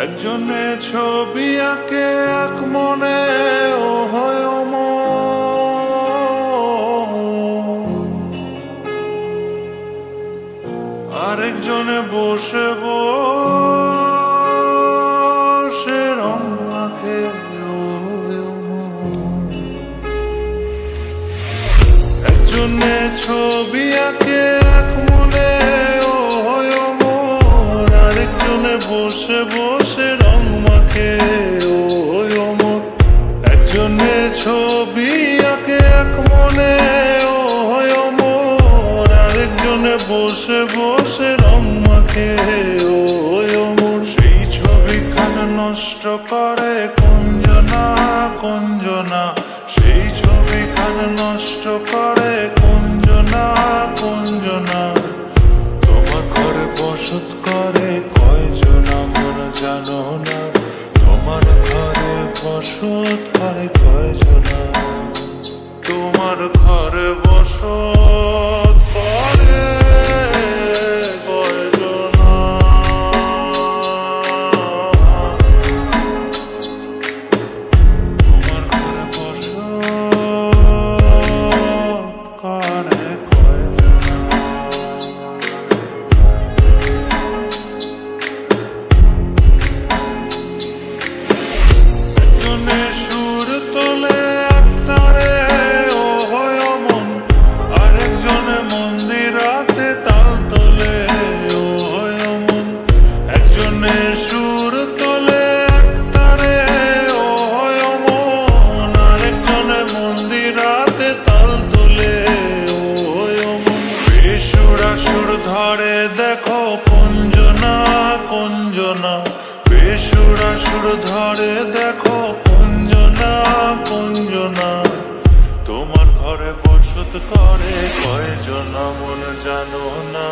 একজনে ছবি আঁকে এক মনে ও হয় আরেকজনে বসে বসে রং মাখে একজনে ছবি আঁকে এক মনে ও হয় আরেকজনে বসে বসে রং মাখে ও একজনে ছবি আঁকে এক মনে ও হয় আরেকজনে বসে বসে রং মাখে ও সেই ছবিখান নষ্ট করে কুঞ্জনা কুঞ্জনা সেই ছবিখান নষ্ট করে কুঞ্জনা কুঞ্জনা তোমার ঘরে বসত করে কয়জনা মন জানো না তোমার ঘরে বসত করে কয়জনা তোমার ঘরে বসত করে কয়জনা তোমার ঘরে বসত করে কয়জনা একজনে সুর তোলে একতারে ও হয় মন আরেকজনে মন্দিরাতে তাল তোলে ও হয় মন একজনে সুর তোলে একতারে ও হয় মন আরেকজনে মন্দিরাতে তাল তোলে ও হয় মন বেসুরা সুর ধরে দেখো কুঞ্জনা কুঞ্জনা বেসুরা সুর ধরে দেখো কুঞ্জনা কুঞ্জনা তোমার ঘরে বসত করে কয়জনা মন জানো না।